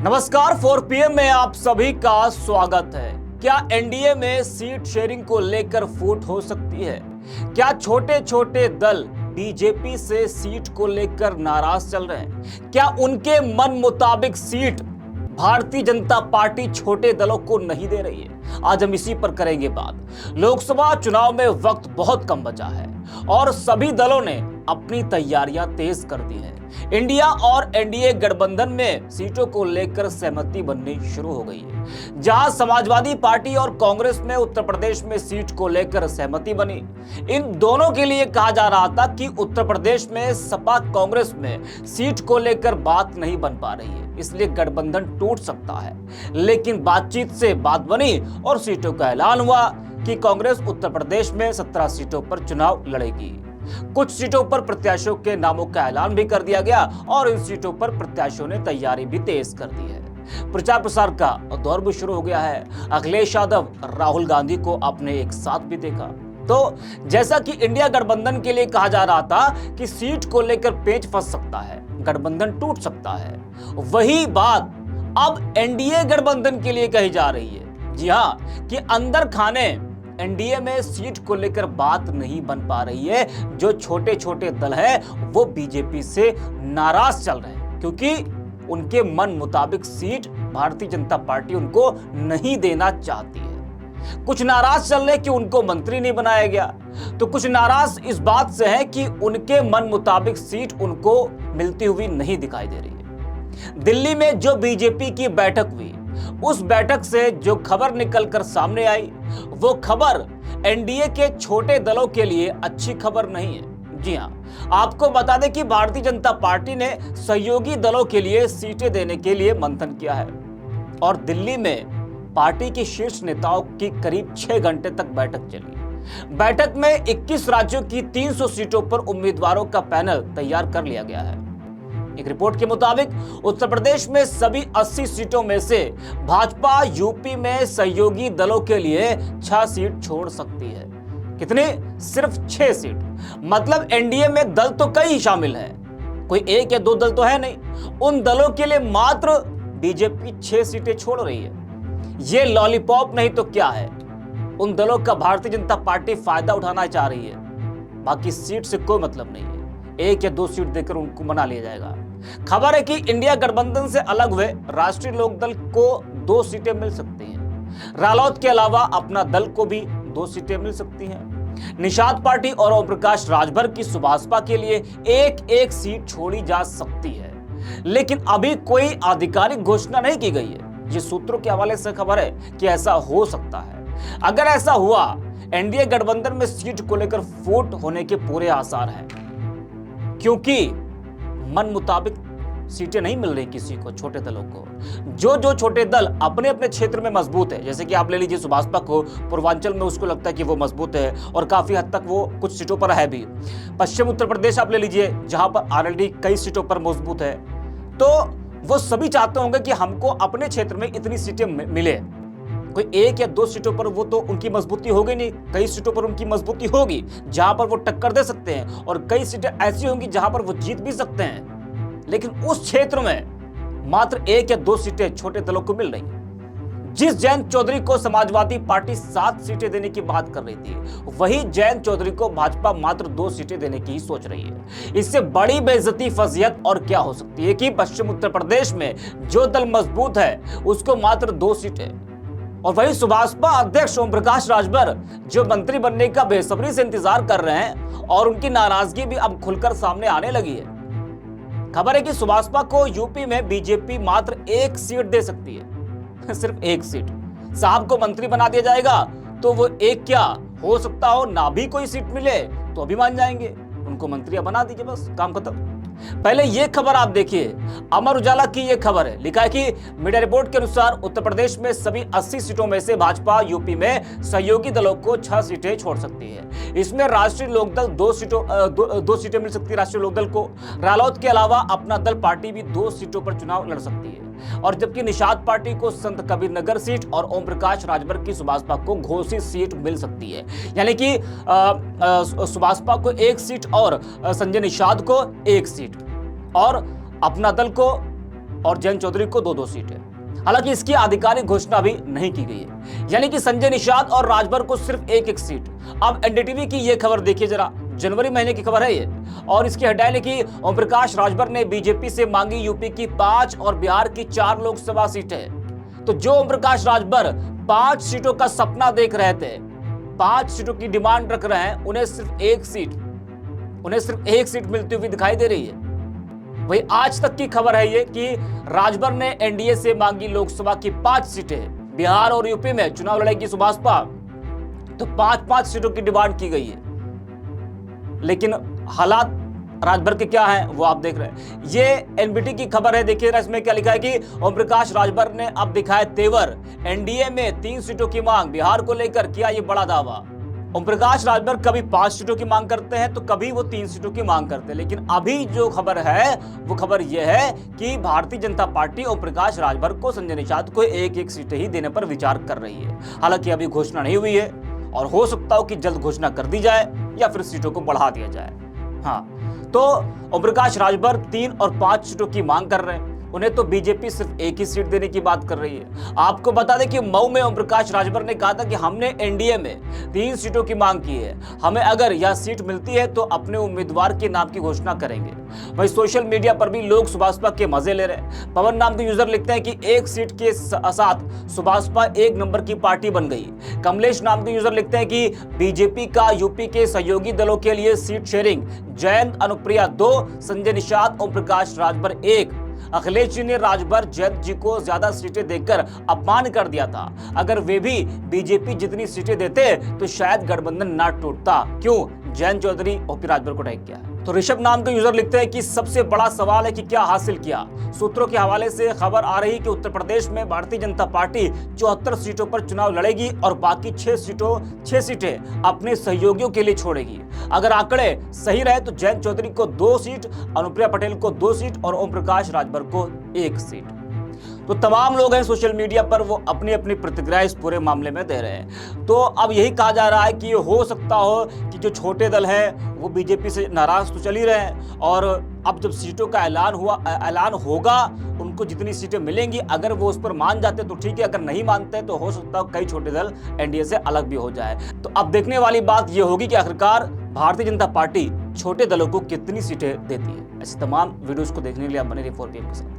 नमस्कार, 4 PM में आप सभी का स्वागत है। क्या एनडीए में सीट शेयरिंग को लेकर फूट हो सकती है? क्या छोटे छोटे दल बीजेपी से सीट को लेकर नाराज चल रहे हैं? क्या उनके मन मुताबिक सीट भारतीय जनता पार्टी छोटे दलों को नहीं दे रही है? आज हम इसी पर करेंगे बात। लोकसभा चुनाव में वक्त बहुत कम बचा है और सभी दलों ने अपनी तैयारियां तेज कर दी है। इंडिया और एनडीए गठबंधन में सीटों को लेकर सहमति बननी शुरू हो गई है। जहां समाजवादी पार्टी और कांग्रेस में उत्तर प्रदेश में सीट को लेकर सहमति बनी, इन दोनों के लिए कहा जा रहा था कि उत्तर प्रदेश में सपा कांग्रेस में सीट को लेकर बात नहीं बन पा रही है, इसलिए गठबंधन टूट सकता है। लेकिन बातचीत से बात बनी और सीटों का ऐलान हुआ कि कांग्रेस उत्तर प्रदेश में 17 सीटों पर चुनाव लड़ेगी। कुछ सीटों पर प्रत्याशियों के नामों का ऐलान भी कर दिया गया और इन सीटों पर प्रत्याशियों ने तैयारी भी तेज कर दी है। प्रचार प्रसार का दौर भी शुरू हो गया है। अखिलेश यादव राहुल गांधी को आपने एक साथ भी देखा। तो जैसा कि इंडिया गठबंधन के लिए कहा जा रहा था कि सीट को लेकर पेच फंस सकता है, गठबंधन टूट सकता है, वही बात अब एनडीए गठबंधन के लिए कही जा रही है। जी हां, कि अंदर खाने एनडीए में सीट को लेकर बात नहीं बन पा रही है। जो छोटे छोटे दल हैं वो बीजेपी से नाराज चल रहे हैं क्योंकि उनके मन मुताबिक सीट भारतीय जनता पार्टी उनको नहीं देना चाहती है। कुछ नाराज चल रहे कि उनको मंत्री नहीं बनाया गया, तो कुछ नाराज इस बात से है कि उनके मन मुताबिक सीट उनको मिलती हुई नहीं दिखाई दे रही है। दिल्ली में जो बीजेपी की बैठक हुई, उस बैठक से जो खबर निकलकर सामने आई, वो खबर एनडीए के छोटे दलों के लिए अच्छी खबर नहीं है। जी हां, आपको बता दें कि भारतीय जनता पार्टी ने सहयोगी दलों के लिए सीटें देने के लिए मंथन किया है और दिल्ली में पार्टी के शीर्ष नेताओं की करीब 6 घंटे तक बैठक चली। बैठक में 21 राज्यों की 300 सीटों पर उम्मीदवारों का पैनल तैयार कर लिया गया है। एक रिपोर्ट के मुताबिक उत्तर प्रदेश में सभी 80 सीटों में से भाजपा यूपी में सहयोगी दलों के लिए 6 सीट छोड़ सकती है। कितने? सिर्फ 6 सीट। मतलब एनडीए में दल तो कई शामिल हैं, कोई एक या दो दल तो है नहीं। उन दलों के लिए मात्र बीजेपी 6 सीटें छोड़ रही है। यह लॉलीपॉप नहीं तो क्या है? उन दलों का भारतीय जनता पार्टी फायदा उठाना चाह रही है। बाकी सीट से कोई मतलब नहीं है, एक या दो सीट देकर उनको मना लिया जाएगा। खबर है कि इंडिया गठबंधन से अलग हुए राष्ट्रीय लोकदल को 2 सीटें मिल सकती हैं। रालोद के अलावा अपना दल को भी 2 सीटें मिल सकती हैं। निषाद पार्टी और ओम प्रकाश राजभर की सुभाषपा के लिए एक सीट छोड़ी जा सकती है, लेकिन अभी कोई आधिकारिक घोषणा नहीं की गई है। ये सूत्रों के हवाले से खबर है कि ऐसा हो सकता है। अगर ऐसा हुआ, एनडीए गठबंधन में सीट को लेकर फूट होने के पूरे आसार हैं, क्योंकि मन मुताबिक सीटें नहीं मिल रही किसी को, छोटे दलों को। जो छोटे दल अपने अपने क्षेत्र में मजबूत है, जैसे कि आप ले लीजिए सुभाषपा को, पूर्वांचल में उसको लगता है कि वो मजबूत है और काफी हद तक वो कुछ सीटों पर है भी। पश्चिम उत्तर प्रदेश आप ले लीजिए, जहां पर ऑलरेडी कई सीटों पर मजबूत है, तो वो सभी चाहते होंगे कि हमको अपने क्षेत्र में इतनी सीटें मिले। कोई एक या 2 सीटों पर वो तो उनकी मजबूती होगी नहीं, कई सीटों पर उनकी मजबूती होगी जहां पर वो टक्कर दे सकते हैं, और कई सीटें ऐसी होंगी जहां पर वो जीत भी सकते हैं। लेकिन उस क्षेत्र में मात्र 1 या 2 सीटें छोटे दलों को मिल रही। जिस जयंत चौधरी को समाजवादी पार्टी 7 सीटें देने की बात कर रही थी, वही जयंत चौधरी को भाजपा मात्र 2 सीटें देने की ही सोच रही है। इससे बड़ी बेइज्जती फजीहत और क्या हो सकती है कि पश्चिम उत्तर प्रदेश में जो दल मजबूत है उसको मात्र 2 सीटें, और वही सुभाषपा अध्यक्ष ओम प्रकाश राजभर जो मंत्री बनने का बेसब्री से इंतजार कर रहे हैं, और उनकी नाराजगी भी अब खुलकर सामने आने लगी है। खबर है कि सुभाषपा को यूपी में बीजेपी मात्र 1 सीट दे सकती है, सिर्फ 1 सीट। साहब को मंत्री बना दिया जाएगा तो वो एक क्या हो सकता हो ना भी कोई सीट मिले तो अभी मान जाएंगे, उनको मंत्री बना दीजिए, बस काम खत्म। पहले यह खबर आप देखिए, अमर उजाला की यह खबर है। लिखा है कि मीडिया रिपोर्ट के अनुसार उत्तर प्रदेश में सभी 80 सीटों में से भाजपा यूपी में सहयोगी दलों को 6 सीटें छोड़ सकती है। इसमें राष्ट्रीय लोकदल 2 सीटें मिल सकती है राष्ट्रीय लोकदल को। रालोद के अलावा अपना दल पार्टी भी 2 सीटों पर चुनाव लड़ सकती है, और जबकि निषाद पार्टी को संत कबीर नगर सीट और ओम प्रकाश राजभर की सुभाषपा को घोषित सीट मिल सकती है। यानी कि सुभाषपा को 1 सीट और संजय निषाद को 1 सीट, और अपना दल को और जयंत चौधरी को 2-2 सीटें। हालांकि इसकी आधिकारिक घोषणा अभी नहीं की गई है, यानी कि संजय निषाद और राजभर को सिर्फ एक सीट। अब एनडीटीवी की यह खबर देखिए जरा, जनवरी महीने की खबर है ये, और इसकी हेडलाइन है कि ओम प्रकाश राजभर ने बीजेपी से मांगी यूपी की 5 और बिहार की 4 लोकसभा सीटें। तो जो ओम प्रकाश राजभर 5 सीटों का सपना देख रहे थे, 5 सीटों की डिमांड रख रहे हैं, उन्हें सिर्फ एक सीट मिलती हुई दिखाई दे रही है। वही आज तक की खबर है ये कि राजभर ने एनडीए से मांगी लोकसभा की 5 सीटें। बिहार और यूपी में चुनाव लड़ेगी सुभाषपा, तो 5-5 सीटों की डिमांड की गई है। लेकिन हालात राजभर के क्या हैं वो आप देख रहे हैं। ये एनबीटी की खबर है, देखिए इसमें क्या लिखा है कि ओम प्रकाश राजभर ने अब दिखाए तेवर, एनडीए में 3 सीटों की मांग, बिहार को लेकर किया ये बड़ा दावा। ओम प्रकाश राजभर कभी 5 सीटों की मांग करते हैं तो कभी वो 3 सीटों की मांग करते हैं। लेकिन अभी जो खबर है वो खबर यह है कि भारतीय जनता पार्टी ओम प्रकाश राजभर को, संजय निषाद को एक सीटें ही देने पर विचार कर रही है। हालांकि अभी घोषणा नहीं हुई है और हो सकता हो कि जल्द घोषणा कर दी जाए या फिर सीटों को बढ़ा दिया जाए। हाँ, तो ओम प्रकाश राजभर 3 और 5 सीटों की मांग कर रहे हैं। उन्हें तो बीजेपी सिर्फ एक ही सीट देने की बात कर रही है। आपको बता दें कि मऊ में ओम प्रकाश राजभर ने कहा था कि हमने एनडीए में 3 सीटों की मांग की है, हमें अगर यह सीट मिलती है तो अपने उम्मीदवार के नाम की घोषणा करेंगे। वही सोशल मीडिया पर भी लोग सुभाषपा के मजे ले रहे हैं। पवन नाम के यूजर लिखते हैं कि 1 सीट के साथ सुभाषपा 1 नंबर की पार्टी बन गई। कमलेश नाम के यूजर लिखते हैं कि बीजेपी का यूपी के सहयोगी दलों के लिए सीट शेयरिंग, जयंत अनुप्रिया 2, संजय निषाद ओम प्रकाश राजभर 1। अखिलेश जी ने राजभर जयंत जी को ज्यादा सीटें देकर अपमान कर दिया था। अगर वे भी बीजेपी जितनी सीटें देते तो शायद गठबंधन ना टूटता। क्यों? जयंत चौधरी ओपी राजभर को टैग किया। तो ऋषभ नाम के यूजर लिखते हैं कि सबसे बड़ा सवाल है कि क्या हासिल किया। सूत्रों के हवाले से खबर आ रही कि उत्तर प्रदेश में भारतीय जनता पार्टी 74 सीटों पर चुनाव लड़ेगी और बाकी 6 सीटें अपने सहयोगियों के लिए छोड़ेगी। अगर आंकड़े सही रहे तो जयंत चौधरी को 2 सीट, अनुप्रिया पटेल को 2 सीट और ओम प्रकाश राजभर को 1 सीट। तो तमाम लोग हैं सोशल मीडिया पर, वो अपनी अपनी प्रतिक्रिया इस पूरे मामले में दे रहे हैं। तो अब यही कहा जा रहा है कि हो सकता हो कि जो छोटे दल हैं वो बीजेपी से नाराज तो चल ही रहे हैं, और अब जब सीटों का ऐलान होगा, उनको जितनी सीटें मिलेंगी, अगर वो उस पर मान जाते तो ठीक है, अगर नहीं मानते तो हो सकता है कई छोटे दल एनडीए से अलग भी हो जाए। तो अब देखने वाली बात ये होगी कि आखिरकार भारतीय जनता पार्टी छोटे दलों को कितनी सीटें देती है। ऐसे तमाम वीडियोस को देखने के लिए आप बने रहिए 4PM के साथ।